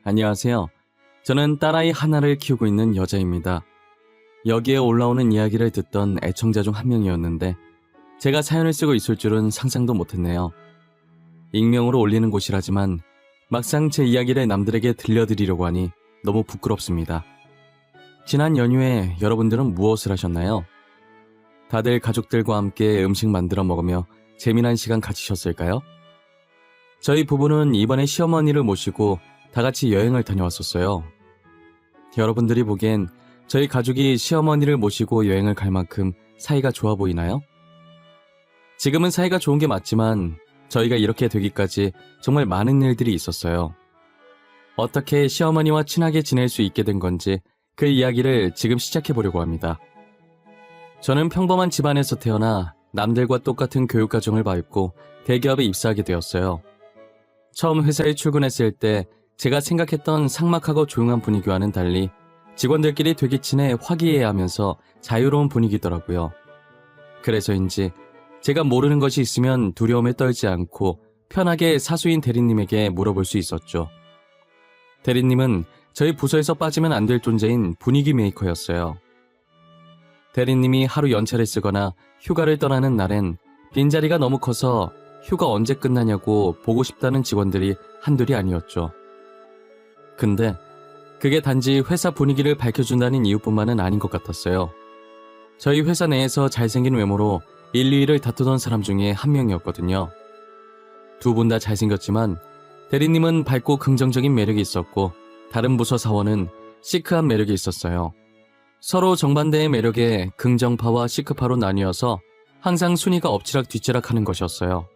안녕하세요. 저는 딸아이 하나를 키우고 있는 여자입니다. 여기에 올라오는 이야기를 듣던 애청자 중 한 명이었는데 제가 사연을 쓰고 있을 줄은 상상도 못했네요. 익명으로 올리는 곳이라지만 막상 제 이야기를 남들에게 들려드리려고 하니 너무 부끄럽습니다. 지난 연휴에 여러분들은 무엇을 하셨나요? 다들 가족들과 함께 음식 만들어 먹으며 재미난 시간 가지셨을까요? 저희 부부는 이번에 시어머니를 모시고 다 같이 여행을 다녀왔었어요. 여러분들이 보기엔 저희 가족이 시어머니를 모시고 여행을 갈 만큼 사이가 좋아 보이나요? 지금은 사이가 좋은 게 맞지만 저희가 이렇게 되기까지 정말 많은 일들이 있었어요. 어떻게 시어머니와 친하게 지낼 수 있게 된 건지 그 이야기를 지금 시작해 보려고 합니다. 저는 평범한 집안에서 태어나 남들과 똑같은 교육 과정을 밟고 대기업에 입사하게 되었어요. 처음 회사에 출근했을 때 제가 생각했던 삭막하고 조용한 분위기와는 달리 직원들끼리 되게 친해 화기애애하면서 자유로운 분위기더라고요. 그래서인지 제가 모르는 것이 있으면 두려움에 떨지 않고 편하게 사수인 대리님에게 물어볼 수 있었죠. 대리님은 저희 부서에서 빠지면 안 될 존재인 분위기 메이커였어요. 대리님이 하루 연차를 쓰거나 휴가를 떠나는 날엔 빈자리가 너무 커서 휴가 언제 끝나냐고 보고 싶다는 직원들이 한둘이 아니었죠. 근데 그게 단지 회사 분위기를 밝혀준다는 이유뿐만은 아닌 것 같았어요. 저희 회사 내에서 잘생긴 외모로 1, 2위를 다투던 사람 중에 한 명이었거든요. 두 분 다 잘생겼지만 대리님은 밝고 긍정적인 매력이 있었고 다른 부서 사원은 시크한 매력이 있었어요. 서로 정반대의 매력에 긍정파와 시크파로 나뉘어서 항상 순위가 엎치락 뒤치락 하는 것이었어요.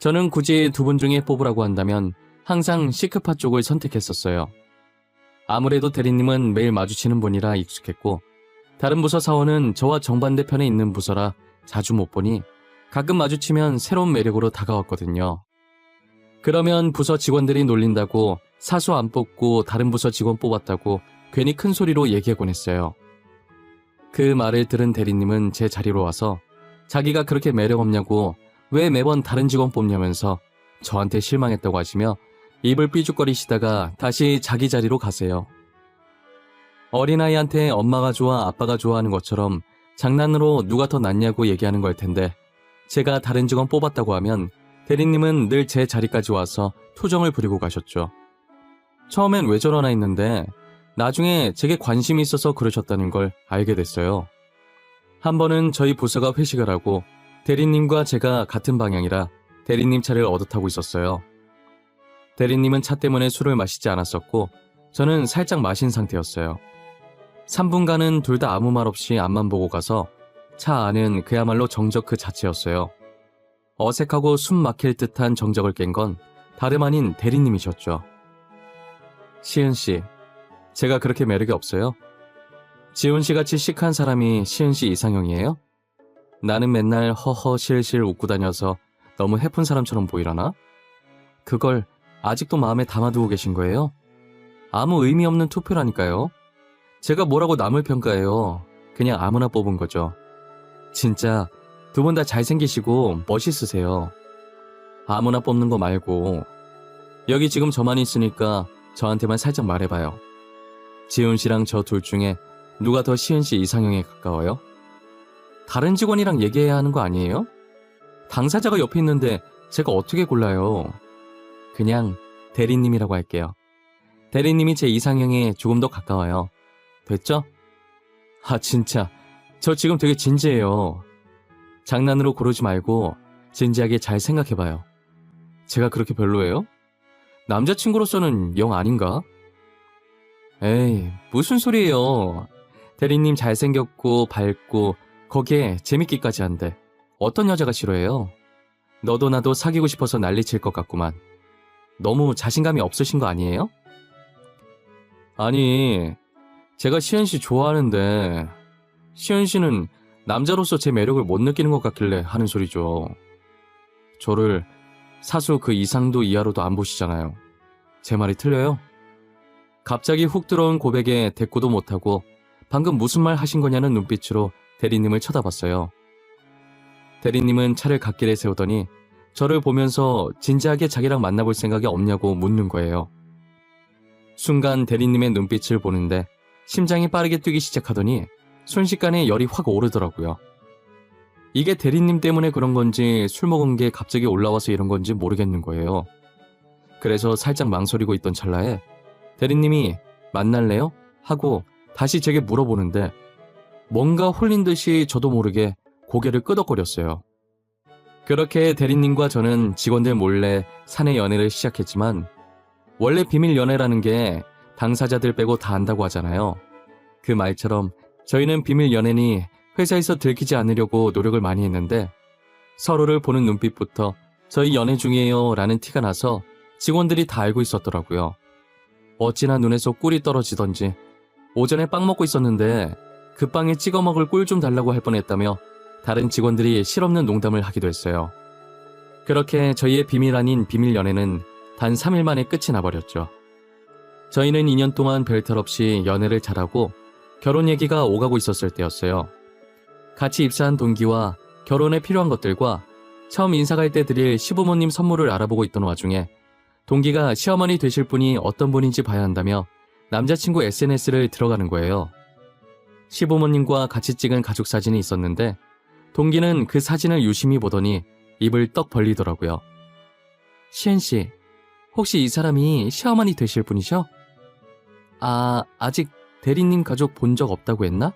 저는 굳이 두 분 중에 뽑으라고 한다면 항상 시크파 쪽을 선택했었어요. 아무래도 대리님은 매일 마주치는 분이라 익숙했고 다른 부서 사원은 저와 정반대편에 있는 부서라 자주 못 보니 가끔 마주치면 새로운 매력으로 다가왔거든요. 그러면 부서 직원들이 놀린다고 사수 안 뽑고 다른 부서 직원 뽑았다고 괜히 큰 소리로 얘기하곤 했어요. 그 말을 들은 대리님은 제 자리로 와서 자기가 그렇게 매력 없냐고 왜 매번 다른 직원 뽑냐면서 저한테 실망했다고 하시며 입을 삐죽거리시다가 다시 자기 자리로 가세요. 어린아이한테 엄마가 좋아 아빠가 좋아하는 것처럼 장난으로 누가 더 낫냐고 얘기하는 걸 텐데 제가 다른 직원 뽑았다고 하면 대리님은 늘 제 자리까지 와서 투정을 부리고 가셨죠. 처음엔 왜 저러나 했는데 나중에 제게 관심이 있어서 그러셨다는 걸 알게 됐어요. 한 번은 저희 부서가 회식을 하고 대리님과 제가 같은 방향이라 대리님 차를 얻어 타고 있었어요. 대리님은 차 때문에 술을 마시지 않았었고 저는 살짝 마신 상태였어요. 3분간은 둘 다 아무 말 없이 앞만 보고 가서 차 안은 그야말로 정적 그 자체였어요. 어색하고 숨 막힐 듯한 정적을 깬 건 다름 아닌 대리님이셨죠. 시은씨, 제가 그렇게 매력이 없어요? 지훈씨같이 시크한 사람이 시은씨 이상형이에요? 나는 맨날 허허 실실 웃고 다녀서 너무 해픈 사람처럼 보이려나? 그걸 아직도 마음에 담아두고 계신 거예요? 아무 의미 없는 투표라니까요. 제가 뭐라고 남을 평가해요. 그냥 아무나 뽑은 거죠. 진짜 두 분 다 잘생기시고 멋있으세요. 아무나 뽑는 거 말고 여기 지금 저만 있으니까 저한테만 살짝 말해봐요. 지훈씨랑 저 둘 중에 누가 더 시은씨 이상형에 가까워요? 다른 직원이랑 얘기해야 하는 거 아니에요? 당사자가 옆에 있는데 제가 어떻게 골라요? 그냥 대리님이라고 할게요. 대리님이 제 이상형에 조금 더 가까워요. 됐죠? 아 진짜 저 지금 되게 진지해요. 장난으로 고르지 말고 진지하게 잘 생각해봐요. 제가 그렇게 별로예요? 남자친구로서는 영 아닌가? 에이 무슨 소리예요. 대리님 잘생겼고 밝고 거기에 재밌기까지 한데 어떤 여자가 싫어해요? 너도 나도 사귀고 싶어서 난리칠 것 같구만. 너무 자신감이 없으신 거 아니에요? 아니 제가 시은씨 좋아하는데 시은씨는 남자로서 제 매력을 못 느끼는 것 같길래 하는 소리죠. 저를 사수 그 이상도 이하로도 안 보시잖아요. 제 말이 틀려요? 갑자기 훅 들어온 고백에 대꾸도 못하고 방금 무슨 말 하신 거냐는 눈빛으로 대리님을 쳐다봤어요. 대리님은 차를 갓길에 세우더니 저를 보면서 진지하게 자기랑 만나볼 생각이 없냐고 묻는 거예요. 순간 대리님의 눈빛을 보는데 심장이 빠르게 뛰기 시작하더니 순식간에 열이 확 오르더라고요. 이게 대리님 때문에 그런 건지 술 먹은 게 갑자기 올라와서 이런 건지 모르겠는 거예요. 그래서 살짝 망설이고 있던 찰나에 대리님이 만날래요? 하고 다시 제게 물어보는데 뭔가 홀린 듯이 저도 모르게 고개를 끄덕거렸어요. 그렇게 대리님과 저는 직원들 몰래 사내 연애를 시작했지만 원래 비밀 연애라는 게 당사자들 빼고 다 안다고 하잖아요. 그 말처럼 저희는 비밀 연애니 회사에서 들키지 않으려고 노력을 많이 했는데 서로를 보는 눈빛부터 저희 연애 중이에요 라는 티가 나서 직원들이 다 알고 있었더라고요. 어찌나 눈에서 꿀이 떨어지던지 오전에 빵 먹고 있었는데 그 빵에 찍어 먹을 꿀 좀 달라고 할 뻔했다며 다른 직원들이 실없는 농담을 하기도 했어요. 그렇게 저희의 비밀 아닌 비밀 연애는 단 3일 만에 끝이 나버렸죠. 저희는 2년 동안 별탈 없이 연애를 잘하고 결혼 얘기가 오가고 있었을 때였어요. 같이 입사한 동기와 결혼에 필요한 것들과 처음 인사 갈 때 드릴 시부모님 선물을 알아보고 있던 와중에 동기가 시어머니 되실 분이 어떤 분인지 봐야 한다며 남자친구 SNS를 들어가는 거예요. 시부모님과 같이 찍은 가족 사진이 있었는데 동기는 그 사진을 유심히 보더니 입을 떡 벌리더라고요. 시은씨, 혹시 이 사람이 시어머니 되실 분이셔? 아직 대리님 가족 본 적 없다고 했나?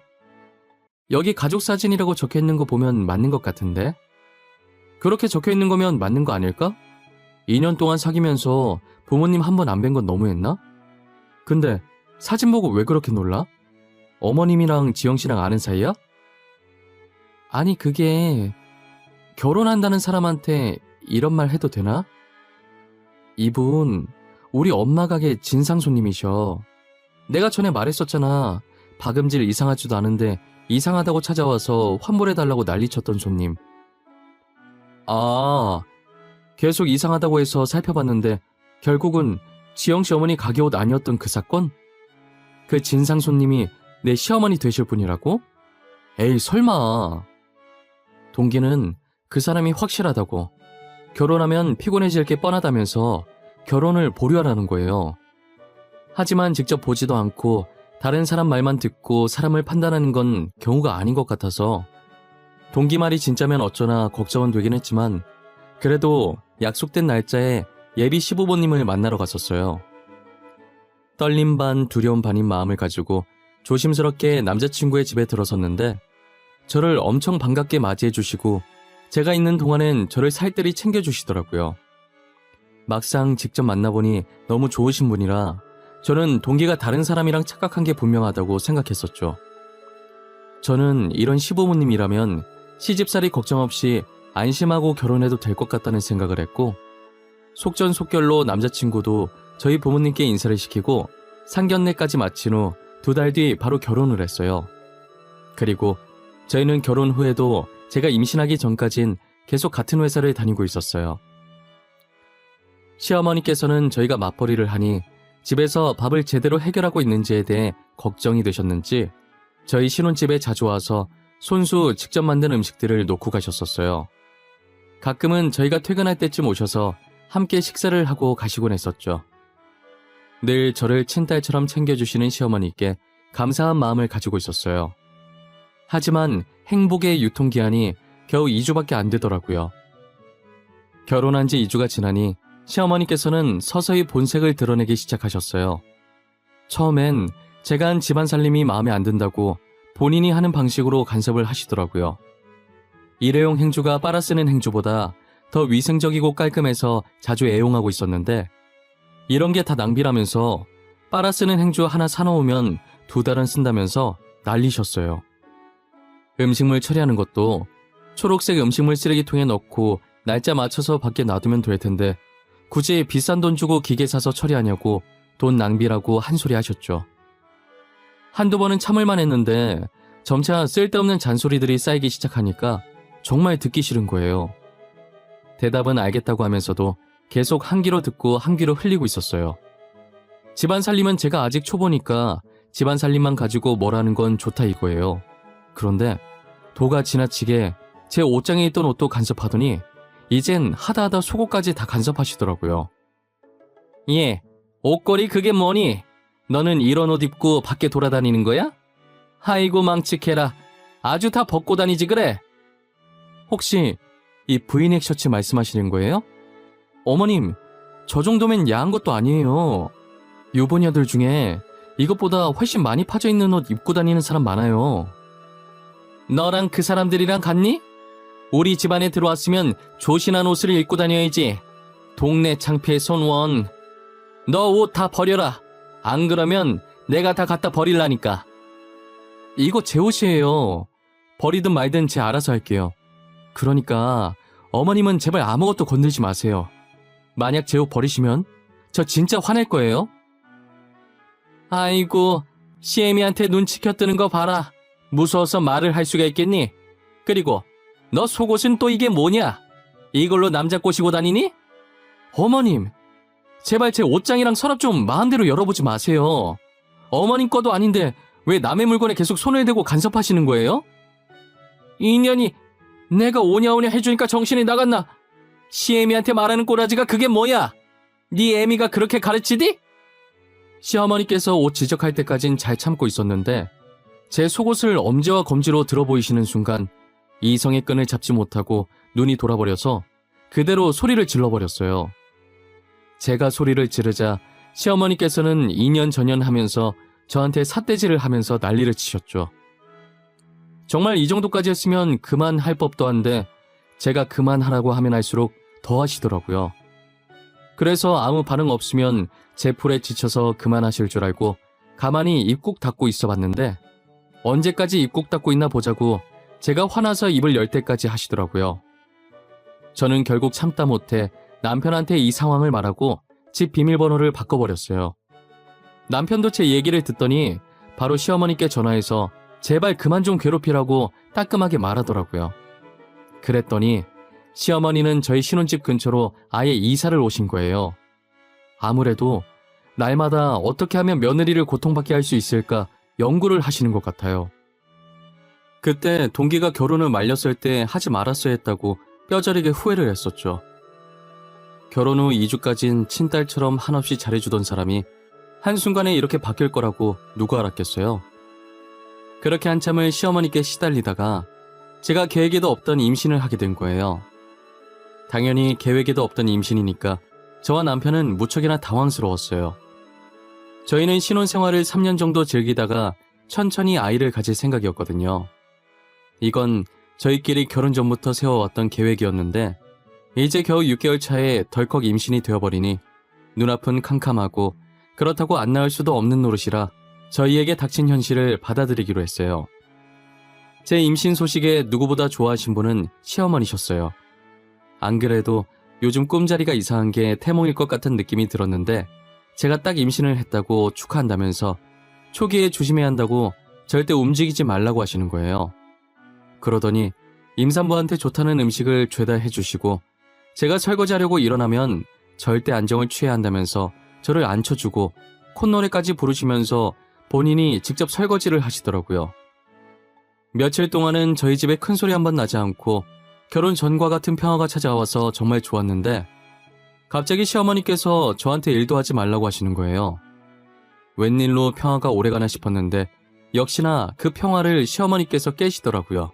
여기 가족 사진이라고 적혀있는 거 보면 맞는 것 같은데? 그렇게 적혀있는 거면 맞는 거 아닐까? 2년 동안 사귀면서 부모님 한 번 안 뵌 건 너무했나? 근데 사진 보고 왜 그렇게 놀라? 어머님이랑 지영씨랑 아는 사이야? 아니 그게 결혼한다는 사람한테 이런 말 해도 되나? 이분 우리 엄마 가게 진상 손님이셔. 내가 전에 말했었잖아. 박음질 이상하지도 않은데 이상하다고 찾아와서 환불해달라고 난리쳤던 손님. 계속 이상하다고 해서 살펴봤는데 결국은 지영씨 어머니 가게 옷 아니었던 그 사건? 그 진상 손님이 내 시어머니 되실 분이라고? 에이 설마. 동기는 그 사람이 확실하다고 결혼하면 피곤해질 게 뻔하다면서 결혼을 보류하라는 거예요. 하지만 직접 보지도 않고 다른 사람 말만 듣고 사람을 판단하는 건 경우가 아닌 것 같아서 동기 말이 진짜면 어쩌나 걱정은 되긴 했지만 그래도 약속된 날짜에 예비 시부모님을 만나러 갔었어요. 떨림 반 두려움 반인 마음을 가지고 조심스럽게 남자친구의 집에 들어섰는데 저를 엄청 반갑게 맞이해 주시고 제가 있는 동안엔 저를 살뜰히 챙겨주시더라고요. 막상 직접 만나보니 너무 좋으신 분이라 저는 동기가 다른 사람이랑 착각한 게 분명하다고 생각했었죠. 저는 이런 시부모님이라면 시집살이 걱정 없이 안심하고 결혼해도 될 것 같다는 생각을 했고 속전속결로 남자친구도 저희 부모님께 인사를 시키고 상견례까지 마친 후 2달 뒤 바로 결혼을 했어요. 그리고 저희는 결혼 후에도 제가 임신하기 전까진 계속 같은 회사를 다니고 있었어요. 시어머니께서는 저희가 맞벌이를 하니 집에서 밥을 제대로 해결하고 있는지에 대해 걱정이 되셨는지 저희 신혼집에 자주 와서 손수 직접 만든 음식들을 놓고 가셨었어요. 가끔은 저희가 퇴근할 때쯤 오셔서 함께 식사를 하고 가시곤 했었죠. 늘 저를 친딸처럼 챙겨주시는 시어머니께 감사한 마음을 가지고 있었어요. 하지만 행복의 유통기한이 겨우 2주밖에 안 되더라고요. 결혼한 지 2주가 지나니 시어머니께서는 서서히 본색을 드러내기 시작하셨어요. 처음엔 제가 한 집안 살림이 마음에 안 든다고 본인이 하는 방식으로 간섭을 하시더라고요. 일회용 행주가 빨아 쓰는 행주보다 더 위생적이고 깔끔해서 자주 애용하고 있었는데 이런 게 다 낭비라면서 빨아 쓰는 행주 하나 사놓으면 2달은 쓴다면서 난리셨어요. 음식물 처리하는 것도 초록색 음식물 쓰레기통에 넣고 날짜 맞춰서 밖에 놔두면 될 텐데 굳이 비싼 돈 주고 기계 사서 처리하냐고 돈 낭비라고 한 소리 하셨죠. 한두 번은 참을만 했는데 점차 쓸데없는 잔소리들이 쌓이기 시작하니까 정말 듣기 싫은 거예요. 대답은 알겠다고 하면서도 계속 한 귀로 듣고 한 귀로 흘리고 있었어요. 집안 살림은 제가 아직 초보니까 집안 살림만 가지고 뭘 하는 건 좋다 이거예요. 그런데 도가 지나치게 제 옷장에 있던 옷도 간섭하더니 이젠 하다하다 속옷까지 다 간섭하시더라고요. 예, 옷걸이 그게 뭐니? 너는 이런 옷 입고 밖에 돌아다니는 거야? 아이고 망측해라. 아주 다 벗고 다니지 그래. 혹시 이 브이넥 셔츠 말씀하시는 거예요? 어머님, 저 정도면 야한 것도 아니에요. 유부녀들 중에 이것보다 훨씬 많이 파져 있는 옷 입고 다니는 사람 많아요. 너랑 그 사람들이랑 같니? 우리 집안에 들어왔으면 조신한 옷을 입고 다녀야지. 동네 창피해 손원. 너 옷 다 버려라. 안 그러면 내가 다 갖다 버릴라니까. 이거 제 옷이에요. 버리든 말든 제 알아서 할게요. 그러니까 어머님은 제발 아무것도 건들지 마세요. 만약 제 옷 버리시면 저 진짜 화낼 거예요. 아이고, 시애미한테 눈치켜 뜨는 거 봐라. 무서워서 말을 할 수가 있겠니? 그리고 너 속옷은 또 이게 뭐냐? 이걸로 남자 꼬시고 다니니? 어머님, 제발 제 옷장이랑 서랍 좀 마음대로 열어보지 마세요. 어머님 거도 아닌데 왜 남의 물건에 계속 손을 대고 간섭하시는 거예요? 인연이 내가 오냐오냐 해주니까 정신이 나갔나? 시애미한테 말하는 꼬라지가 그게 뭐야? 네 애미가 그렇게 가르치디? 시어머니께서 옷 지적할 때까진 잘 참고 있었는데 제 속옷을 엄지와 검지로 들어보이시는 순간 이성의 끈을 잡지 못하고 눈이 돌아버려서 그대로 소리를 질러버렸어요. 제가 소리를 지르자 시어머니께서는 2년 전연하면서 저한테 삿대질을 하면서 난리를 치셨죠. 정말 이 정도까지 했으면 그만할 법도 한데 제가 그만하라고 하면 할수록 더 하시더라고요. 그래서 아무 반응 없으면 제 풀에 지쳐서 그만하실 줄 알고 가만히 입 꾹 닫고 있어 봤는데 언제까지 입 꾹 닫고 있나 보자고 제가 화나서 입을 열 때까지 하시더라고요. 저는 결국 참다 못해 남편한테 이 상황을 말하고 집 비밀번호를 바꿔버렸어요. 남편도 제 얘기를 듣더니 바로 시어머니께 전화해서 제발 그만 좀 괴롭히라고 따끔하게 말하더라고요. 그랬더니 시어머니는 저희 신혼집 근처로 아예 이사를 오신 거예요. 아무래도 날마다 어떻게 하면 며느리를 고통받게 할 수 있을까 연구를 하시는 것 같아요. 그때 동기가 결혼을 말렸을 때 하지 말았어야 했다고 뼈저리게 후회를 했었죠. 결혼 후 2주까진 친딸처럼 한없이 잘해주던 사람이 한순간에 이렇게 바뀔 거라고 누가 알았겠어요. 그렇게 한참을 시어머니께 시달리다가 제가 계획에도 없던 임신을 하게 된 거예요. 당연히 계획에도 없던 임신이니까 저와 남편은 무척이나 당황스러웠어요. 저희는 신혼생활을 3년 정도 즐기다가 천천히 아이를 가질 생각이었거든요. 이건 저희끼리 결혼 전부터 세워왔던 계획이었는데 이제 겨우 6개월 차에 덜컥 임신이 되어버리니 눈앞은 캄캄하고 그렇다고 안 낳을 수도 없는 노릇이라 저희에게 닥친 현실을 받아들이기로 했어요. 제 임신 소식에 누구보다 좋아하신 분은 시어머니셨어요. 안 그래도 요즘 꿈자리가 이상한 게 태몽일 것 같은 느낌이 들었는데 제가 딱 임신을 했다고 축하한다면서 초기에 조심해야 한다고 절대 움직이지 말라고 하시는 거예요. 그러더니 임산부한테 좋다는 음식을 죄다 해주시고 제가 설거지하려고 일어나면 절대 안정을 취해야 한다면서 저를 앉혀주고 콧노래까지 부르시면서 본인이 직접 설거지를 하시더라고요. 며칠 동안은 저희 집에 큰소리 한번 나지 않고 결혼 전과 같은 평화가 찾아와서 정말 좋았는데 갑자기 시어머니께서 저한테 일도 하지 말라고 하시는 거예요. 웬일로 평화가 오래가나 싶었는데 역시나 그 평화를 시어머니께서 깨시더라고요.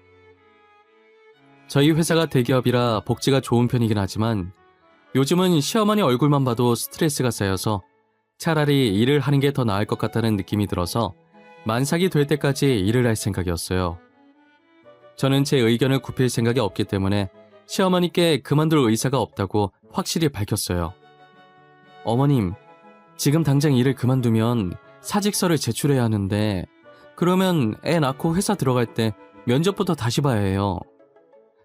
저희 회사가 대기업이라 복지가 좋은 편이긴 하지만 요즘은 시어머니 얼굴만 봐도 스트레스가 쌓여서 차라리 일을 하는 게 더 나을 것 같다는 느낌이 들어서 만삭이 될 때까지 일을 할 생각이었어요. 저는 제 의견을 굽힐 생각이 없기 때문에 시어머니께 그만둘 의사가 없다고 확실히 밝혔어요. 어머님, 지금 당장 일을 그만두면 사직서를 제출해야 하는데 그러면 애 낳고 회사 들어갈 때 면접부터 다시 봐야 해요.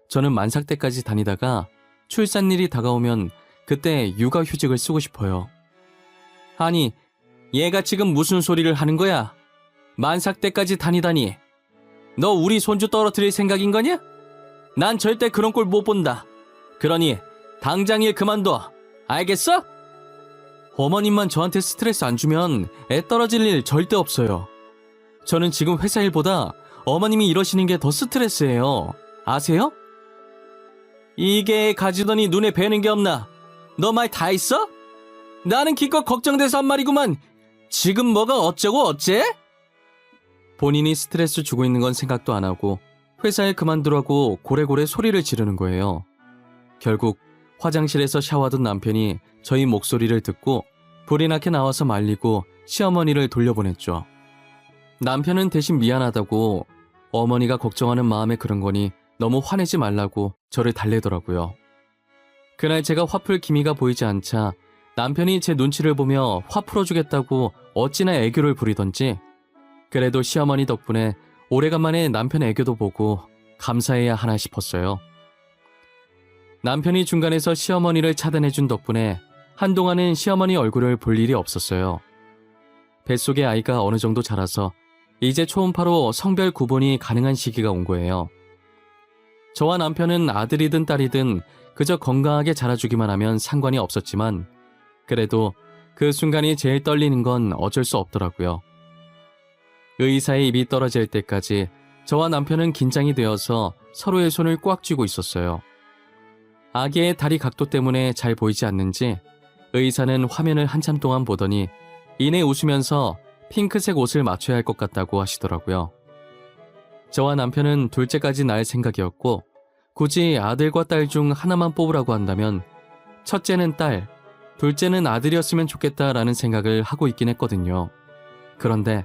저는 만삭 때까지 다니다가 출산일이 다가오면 그때 육아휴직을 쓰고 싶어요. 아니, 얘가 지금 무슨 소리를 하는 거야? 만삭 때까지 다니다니. 너 우리 손주 떨어뜨릴 생각인 거냐? 난 절대 그런 꼴 못 본다. 그러니 당장 일 그만둬. 알겠어? 어머님만 저한테 스트레스 안 주면 애 떨어질 일 절대 없어요. 저는 지금 회사 일보다 어머님이 이러시는 게 더 스트레스예요. 아세요? 이게 가지더니 눈에 뵈는 게 없나? 너 말 다 했어? 나는 기껏 걱정돼서 한 말이구만. 지금 뭐가 어쩌고 어째? 본인이 스트레스 주고 있는 건 생각도 안 하고 회사에 그만두라고 고래고래 소리를 지르는 거예요. 결국 화장실에서 샤워하던 남편이 저희 목소리를 듣고 불이 나게 나와서 말리고 시어머니를 돌려보냈죠. 남편은 대신 미안하다고 어머니가 걱정하는 마음에 그런 거니 너무 화내지 말라고 저를 달래더라고요. 그날 제가 화풀 기미가 보이지 않자 남편이 제 눈치를 보며 화 풀어주겠다고 어찌나 애교를 부리던지 그래도 시어머니 덕분에 오래간만에 남편 애교도 보고 감사해야 하나 싶었어요. 남편이 중간에서 시어머니를 차단해준 덕분에 한동안은 시어머니 얼굴을 볼 일이 없었어요. 뱃속의 아이가 어느 정도 자라서 이제 초음파로 성별 구분이 가능한 시기가 온 거예요. 저와 남편은 아들이든 딸이든 그저 건강하게 자라주기만 하면 상관이 없었지만 그래도 그 순간이 제일 떨리는 건 어쩔 수 없더라고요. 의사의 입이 떨어질 때까지 저와 남편은 긴장이 되어서 서로의 손을 꽉 쥐고 있었어요. 아기의 다리 각도 때문에 잘 보이지 않는지 의사는 화면을 한참 동안 보더니 이내 웃으면서 핑크색 옷을 맞춰야 할 것 같다고 하시더라고요. 저와 남편은 둘째까지 낳을 생각이었고 굳이 아들과 딸 중 하나만 뽑으라고 한다면 첫째는 딸, 둘째는 아들이었으면 좋겠다라는 생각을 하고 있긴 했거든요. 그런데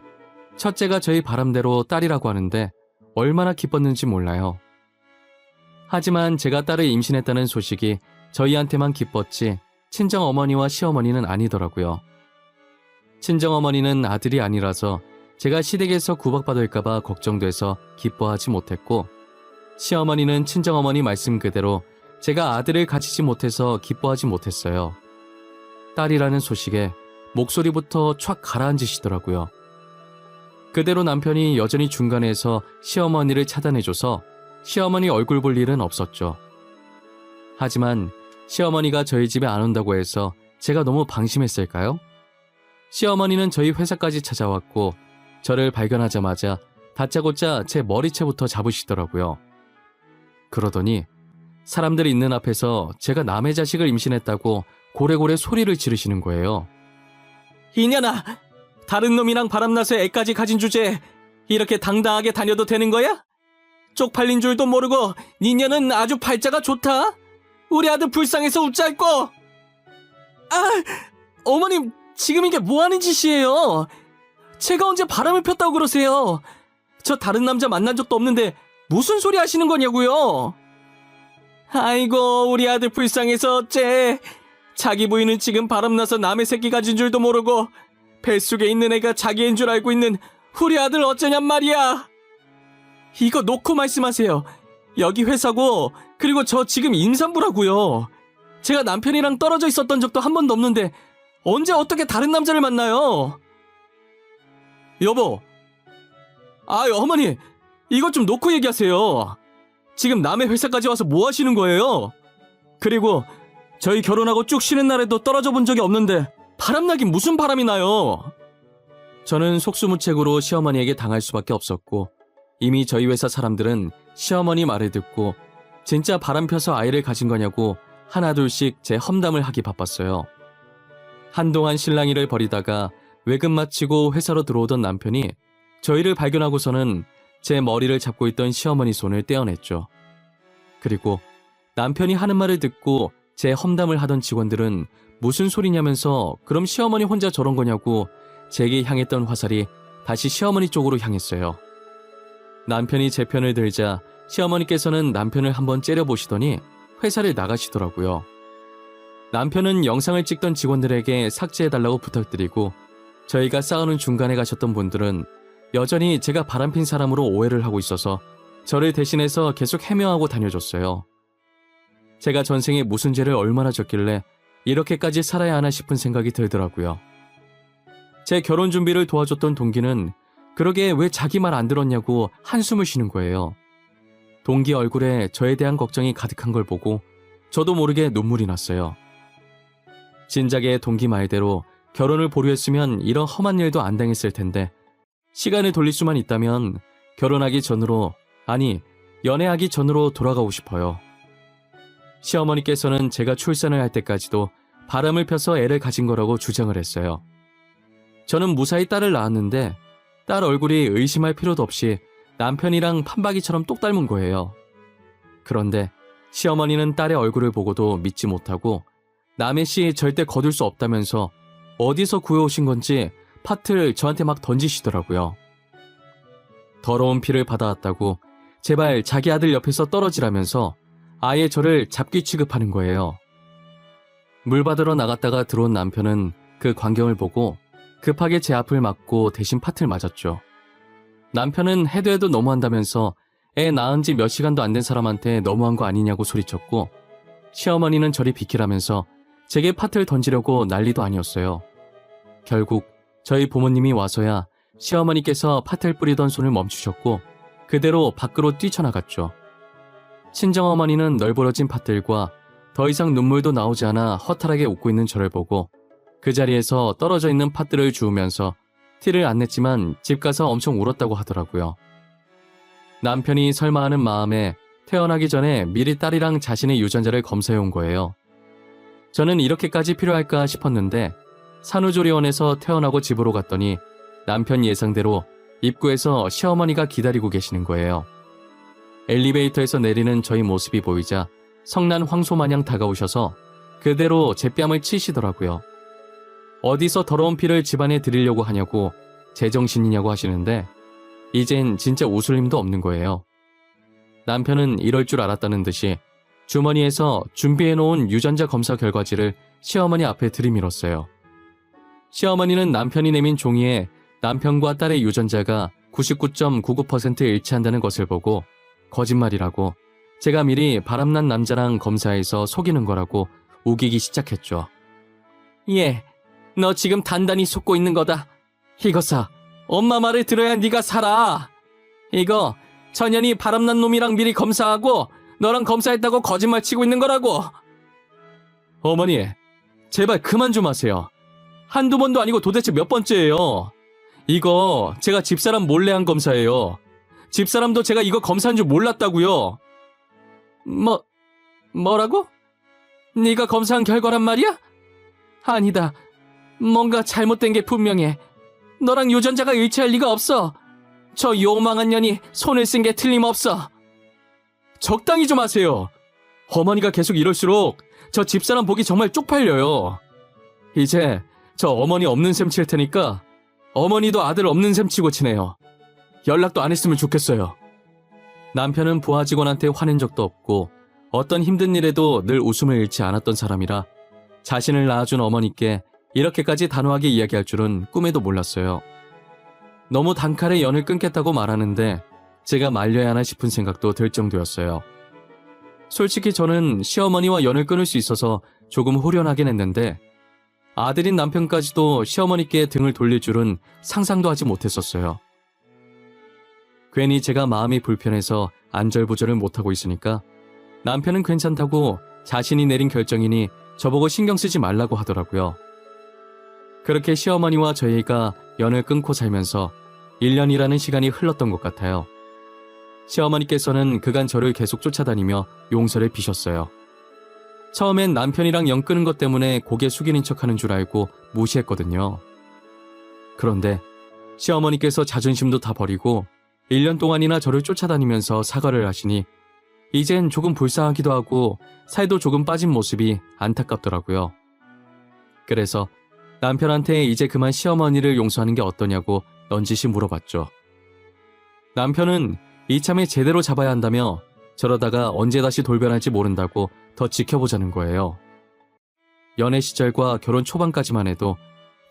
첫째가 저희 바람대로 딸이라고 하는데 얼마나 기뻤는지 몰라요. 하지만 제가 딸을 임신했다는 소식이 저희한테만 기뻤지 친정어머니와 시어머니는 아니더라고요. 친정어머니는 아들이 아니라서 제가 시댁에서 구박받을까봐 걱정돼서 기뻐하지 못했고 시어머니는 친정어머니 말씀 그대로 제가 아들을 가지지 못해서 기뻐하지 못했어요. 딸이라는 소식에 목소리부터 촥 가라앉으시더라고요. 그대로 남편이 여전히 중간에서 시어머니를 차단해줘서 시어머니 얼굴 볼 일은 없었죠. 하지만 시어머니가 저희 집에 안 온다고 해서 제가 너무 방심했을까요? 시어머니는 저희 회사까지 찾아왔고 저를 발견하자마자 다짜고짜 제 머리채부터 잡으시더라고요. 그러더니 사람들이 있는 앞에서 제가 남의 자식을 임신했다고 고래고래 소리를 지르시는 거예요. 이년아! 다른 놈이랑 바람나서 애까지 가진 주제에 이렇게 당당하게 다녀도 되는 거야? 쪽팔린 줄도 모르고 니년은 아주 팔자가 좋다. 우리 아들 불쌍해서 웃잘꼬. 어머님 지금 이게 뭐하는 짓이에요? 제가 언제 바람을 폈다고 그러세요? 저 다른 남자 만난 적도 없는데 무슨 소리 하시는 거냐고요? 아이고 우리 아들 불쌍해서 어째. 자기 부인은 지금 바람나서 남의 새끼 가진 줄도 모르고 뱃속에 있는 애가 자기 애인 줄 알고 있는 우리 아들 어쩌냔 말이야. 이거 놓고 말씀하세요. 여기 회사고 그리고 저 지금 임산부라고요. 제가 남편이랑 떨어져 있었던 적도 한 번도 없는데 언제 어떻게 다른 남자를 만나요? 여보. 어머니 이것 좀 놓고 얘기하세요. 지금 남의 회사까지 와서 뭐 하시는 거예요? 그리고 저희 결혼하고 쭉 쉬는 날에도 떨어져 본 적이 없는데 바람나긴 무슨 바람이 나요? 저는 속수무책으로 시어머니에게 당할 수밖에 없었고 이미 저희 회사 사람들은 시어머니 말을 듣고 진짜 바람 펴서 아이를 가진 거냐고 하나둘씩 제 험담을 하기 바빴어요. 한동안 실랑이를 벌이다가 외근 마치고 회사로 들어오던 남편이 저희를 발견하고서는 제 머리를 잡고 있던 시어머니 손을 떼어냈죠. 그리고 남편이 하는 말을 듣고 제 험담을 하던 직원들은 무슨 소리냐면서 그럼 시어머니 혼자 저런 거냐고 제게 향했던 화살이 다시 시어머니 쪽으로 향했어요. 남편이 제 편을 들자 시어머니께서는 남편을 한번 째려보시더니 회사를 나가시더라고요. 남편은 영상을 찍던 직원들에게 삭제해달라고 부탁드리고 저희가 싸우는 중간에 가셨던 분들은 여전히 제가 바람핀 사람으로 오해를 하고 있어서 저를 대신해서 계속 해명하고 다녀줬어요. 제가 전생에 무슨 죄를 얼마나 졌길래 이렇게까지 살아야 하나 싶은 생각이 들더라고요. 제 결혼 준비를 도와줬던 동기는 그러게 왜 자기 말 안 들었냐고 한숨을 쉬는 거예요. 동기 얼굴에 저에 대한 걱정이 가득한 걸 보고 저도 모르게 눈물이 났어요. 진작에 동기 말대로 결혼을 보류했으면 이런 험한 일도 안 당했을 텐데 시간을 돌릴 수만 있다면 결혼하기 전으로, 아니 연애하기 전으로 돌아가고 싶어요. 시어머니께서는 제가 출산을 할 때까지도 바람을 펴서 애를 가진 거라고 주장을 했어요. 저는 무사히 딸을 낳았는데 딸 얼굴이 의심할 필요도 없이 남편이랑 판박이처럼 똑 닮은 거예요. 그런데 시어머니는 딸의 얼굴을 보고도 믿지 못하고 남의 씨 절대 거둘 수 없다면서 어디서 구해오신 건지 팥을 저한테 막 던지시더라고요. 더러운 피를 받아왔다고 제발 자기 아들 옆에서 떨어지라면서 아예 저를 잡귀 취급하는 거예요. 물 받으러 나갔다가 들어온 남편은 그 광경을 보고 급하게 제 앞을 막고 대신 팥을 맞았죠. 남편은 해도 해도 너무한다면서 애 낳은 지 몇 시간도 안 된 사람한테 너무한 거 아니냐고 소리쳤고, 시어머니는 저리 비키라면서 제게 팥을 던지려고 난리도 아니었어요. 결국 저희 부모님이 와서야 시어머니께서 팥을 뿌리던 손을 멈추셨고 그대로 밖으로 뛰쳐나갔죠. 친정어머니는 널브러진 팥들과 더 이상 눈물도 나오지 않아 허탈하게 웃고 있는 저를 보고 그 자리에서 떨어져 있는 팥들을 주우면서 티를 안 냈지만 집 가서 엄청 울었다고 하더라고요. 남편이 설마 하는 마음에 태어나기 전에 미리 딸이랑 자신의 유전자를 검사해 온 거예요. 저는 이렇게까지 필요할까 싶었는데 산후조리원에서 태어나고 집으로 갔더니 남편 예상대로 입구에서 시어머니가 기다리고 계시는 거예요. 엘리베이터에서 내리는 저희 모습이 보이자 성난 황소 마냥 다가오셔서 그대로 제 뺨을 치시더라고요. 어디서 더러운 피를 집안에 들이려고 하냐고 제정신이냐고 하시는데 이젠 진짜 웃을 힘도 없는 거예요. 남편은 이럴 줄 알았다는 듯이 주머니에서 준비해놓은 유전자 검사 결과지를 시어머니 앞에 들이밀었어요. 시어머니는 남편이 내민 종이에 남편과 딸의 유전자가 99.99% 일치한다는 것을 보고 거짓말이라고 제가 미리 바람난 남자랑 검사해서 속이는 거라고 우기기 시작했죠. 예, 너 지금 단단히 속고 있는 거다. 이거사, 엄마 말을 들어야 네가 살아. 이거 천연이 바람난 놈이랑 미리 검사하고 너랑 검사했다고 거짓말 치고 있는 거라고. 어머니, 제발 그만 좀 하세요. 한두 번도 아니고 도대체 몇 번째예요. 이거 제가 집사람 몰래 한 검사예요. 집사람도 제가 이거 검사한 줄 몰랐다고요. 뭐라고? 네가 검사한 결과란 말이야? 아니다. 뭔가 잘못된 게 분명해. 너랑 유전자가 일치할 리가 없어. 저 요망한 년이 손을 쓴 게 틀림없어. 적당히 좀 하세요. 어머니가 계속 이럴수록 저 집사람 보기 정말 쪽팔려요. 이제 저 어머니 없는 셈 칠 테니까 어머니도 아들 없는 셈 치고 지내요. 연락도 안 했으면 좋겠어요. 남편은 부하 직원한테 화낸 적도 없고 어떤 힘든 일에도 늘 웃음을 잃지 않았던 사람이라 자신을 낳아준 어머니께 이렇게까지 단호하게 이야기할 줄은 꿈에도 몰랐어요. 너무 단칼에 연을 끊겠다고 말하는데 제가 말려야 하나 싶은 생각도 들 정도였어요. 솔직히 저는 시어머니와 연을 끊을 수 있어서 조금 후련하긴 했는데 아들인 남편까지도 시어머니께 등을 돌릴 줄은 상상도 하지 못했었어요. 괜히 제가 마음이 불편해서 안절부절을 못하고 있으니까 남편은 괜찮다고 자신이 내린 결정이니 저보고 신경 쓰지 말라고 하더라고요. 그렇게 시어머니와 저희가 연을 끊고 살면서 1년이라는 시간이 흘렀던 것 같아요. 시어머니께서는 그간 저를 계속 쫓아다니며 용서를 비셨어요. 처음엔 남편이랑 연 끊은 것 때문에 고개 숙이는 척하는 줄 알고 무시했거든요. 그런데 시어머니께서 자존심도 다 버리고 1년 동안이나 저를 쫓아다니면서 사과를 하시니 이젠 조금 불쌍하기도 하고 살도 조금 빠진 모습이 안타깝더라고요. 그래서 남편한테 이제 그만 시어머니를 용서하는 게 어떠냐고 넌지시 물어봤죠. 남편은 이참에 제대로 잡아야 한다며 저러다가 언제 다시 돌변할지 모른다고 더 지켜보자는 거예요. 연애 시절과 결혼 초반까지만 해도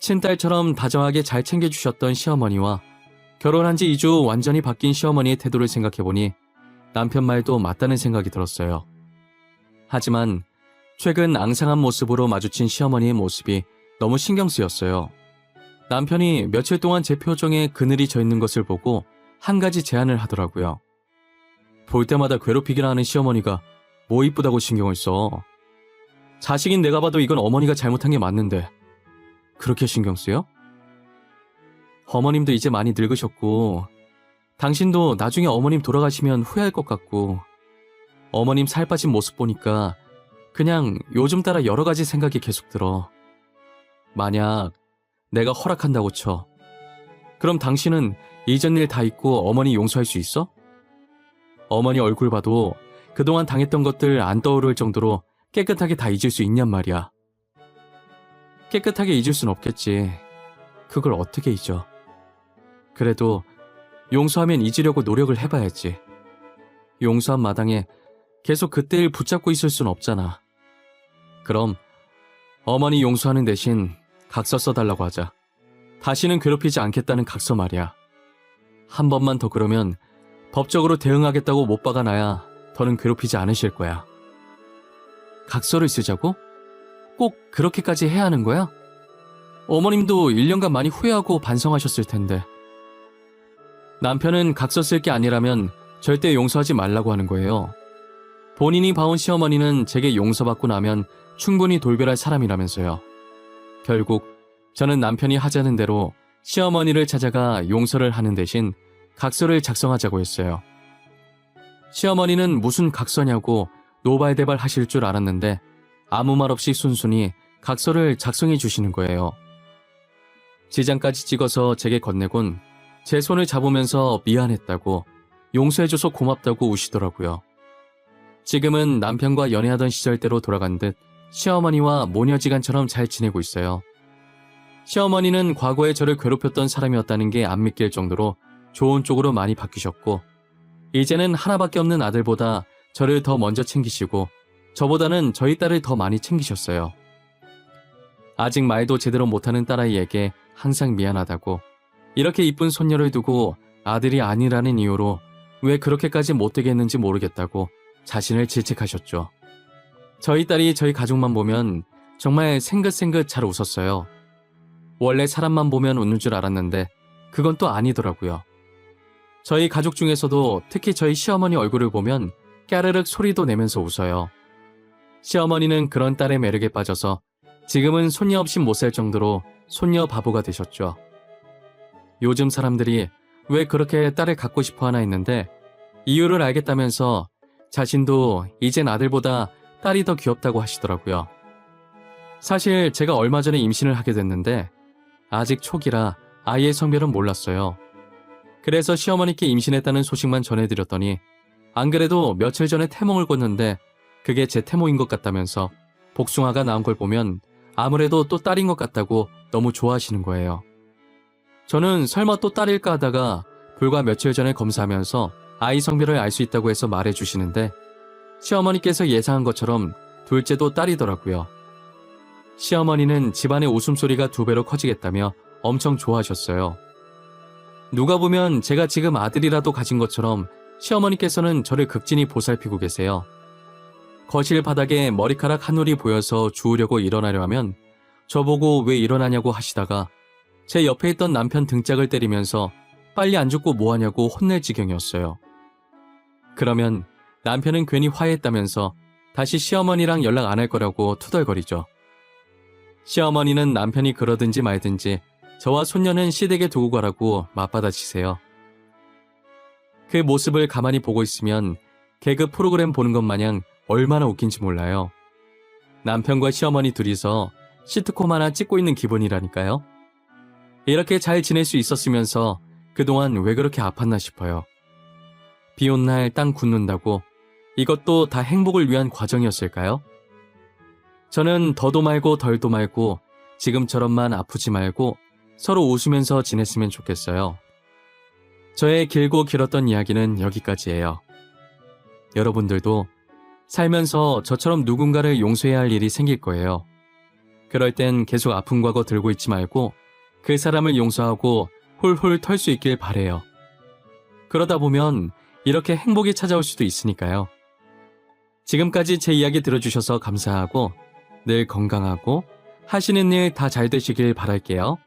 친딸처럼 다정하게 잘 챙겨주셨던 시어머니와 결혼한 지 2주 완전히 바뀐 시어머니의 태도를 생각해보니 남편 말도 맞다는 생각이 들었어요. 하지만 최근 앙상한 모습으로 마주친 시어머니의 모습이 너무 신경 쓰였어요. 남편이 며칠 동안 제 표정에 그늘이 져 있는 것을 보고 한 가지 제안을 하더라고요. 볼 때마다 괴롭히기나 하는 시어머니가 뭐 이쁘다고 신경을 써. 자식인 내가 봐도 이건 어머니가 잘못한 게 맞는데 그렇게 신경 쓰여? 어머님도 이제 많이 늙으셨고 당신도 나중에 어머님 돌아가시면 후회할 것 같고 어머님 살 빠진 모습 보니까 그냥 요즘 따라 여러 가지 생각이 계속 들어. 만약 내가 허락한다고 쳐. 그럼 당신은 이전 일 다 잊고 어머니 용서할 수 있어? 어머니 얼굴 봐도 그동안 당했던 것들 안 떠오를 정도로 깨끗하게 다 잊을 수 있냔 말이야. 깨끗하게 잊을 순 없겠지. 그걸 어떻게 잊어? 그래도 용서하면 잊으려고 노력을 해봐야지. 용서한 마당에 계속 그때 일 붙잡고 있을 순 없잖아. 그럼 어머니 용서하는 대신 각서 써달라고 하자. 다시는 괴롭히지 않겠다는 각서 말이야. 한 번만 더 그러면 법적으로 대응하겠다고 못 박아놔야 더는 괴롭히지 않으실 거야. 각서를 쓰자고? 꼭 그렇게까지 해야 하는 거야? 어머님도 1년간 많이 후회하고 반성하셨을 텐데. 남편은 각서 쓸 게 아니라면 절대 용서하지 말라고 하는 거예요. 본인이 봐온 시어머니는 제게 용서받고 나면 충분히 돌변할 사람이라면서요. 결국 저는 남편이 하자는 대로 시어머니를 찾아가 용서를 하는 대신 각서를 작성하자고 했어요. 시어머니는 무슨 각서냐고 노발대발 하실 줄 알았는데 아무 말 없이 순순히 각서를 작성해 주시는 거예요. 지장까지 찍어서 제게 건네곤 제 손을 잡으면서 미안했다고 용서해줘서 고맙다고 우시더라고요. 지금은 남편과 연애하던 시절대로 돌아간 듯 시어머니와 모녀지간처럼 잘 지내고 있어요. 시어머니는 과거에 저를 괴롭혔던 사람이었다는 게 안 믿길 정도로 좋은 쪽으로 많이 바뀌셨고 이제는 하나밖에 없는 아들보다 저를 더 먼저 챙기시고 저보다는 저희 딸을 더 많이 챙기셨어요. 아직 말도 제대로 못하는 딸아이에게 항상 미안하다고 이렇게 이쁜 손녀를 두고 아들이 아니라는 이유로 왜 그렇게까지 못되게 했는지 모르겠다고 자신을 질책하셨죠. 저희 딸이 저희 가족만 보면 정말 생긋생긋 잘 웃었어요. 원래 사람만 보면 웃는 줄 알았는데 그건 또 아니더라고요. 저희 가족 중에서도 특히 저희 시어머니 얼굴을 보면 까르륵 소리도 내면서 웃어요. 시어머니는 그런 딸의 매력에 빠져서 지금은 손녀 없이 못 살 정도로 손녀 바보가 되셨죠. 요즘 사람들이 왜 그렇게 딸을 갖고 싶어 하나 했는데 이유를 알겠다면서 자신도 이젠 아들보다 딸이 더 귀엽다고 하시더라고요. 사실 제가 얼마 전에 임신을 하게 됐는데 아직 초기라 아이의 성별은 몰랐어요. 그래서 시어머니께 임신했다는 소식만 전해드렸더니 안 그래도 며칠 전에 태몽을 꿨는데 그게 제 태몽인 것 같다면서 복숭아가 나온 걸 보면 아무래도 또 딸인 것 같다고 너무 좋아하시는 거예요. 저는 설마 또 딸일까 하다가 불과 며칠 전에 검사하면서 아이 성별을 알 수 있다고 해서 말해주시는데 시어머니께서 예상한 것처럼 둘째도 딸이더라고요. 시어머니는 집안의 웃음소리가 2배로 커지겠다며 엄청 좋아하셨어요. 누가 보면 제가 지금 아들이라도 가진 것처럼 시어머니께서는 저를 극진히 보살피고 계세요. 거실 바닥에 머리카락 한 올이 보여서 주우려고 일어나려 하면 저보고 왜 일어나냐고 하시다가 제 옆에 있던 남편 등짝을 때리면서 빨리 안 죽고 뭐하냐고 혼낼 지경이었어요. 그러면 남편은 괜히 화해했다면서 다시 시어머니랑 연락 안 할 거라고 투덜거리죠. 시어머니는 남편이 그러든지 말든지 저와 손녀는 시댁에 두고 가라고 맞받아치세요. 그 모습을 가만히 보고 있으면 개그 프로그램 보는 것 마냥 얼마나 웃긴지 몰라요. 남편과 시어머니 둘이서 시트콤 하나 찍고 있는 기분이라니까요. 이렇게 잘 지낼 수 있었으면서 그동안 왜 그렇게 아팠나 싶어요. 비 온 날 땅 굳는다고 이것도 다 행복을 위한 과정이었을까요? 저는 더도 말고 덜도 말고 지금처럼만 아프지 말고 서로 웃으면서 지냈으면 좋겠어요. 저의 길고 길었던 이야기는 여기까지예요. 여러분들도 살면서 저처럼 누군가를 용서해야 할 일이 생길 거예요. 그럴 땐 계속 아픈 과거 들고 있지 말고 그 사람을 용서하고 훌훌 털 수 있길 바래요. 그러다 보면 이렇게 행복이 찾아올 수도 있으니까요. 지금까지 제 이야기 들어주셔서 감사하고 늘 건강하고 하시는 일 다 잘 되시길 바랄게요.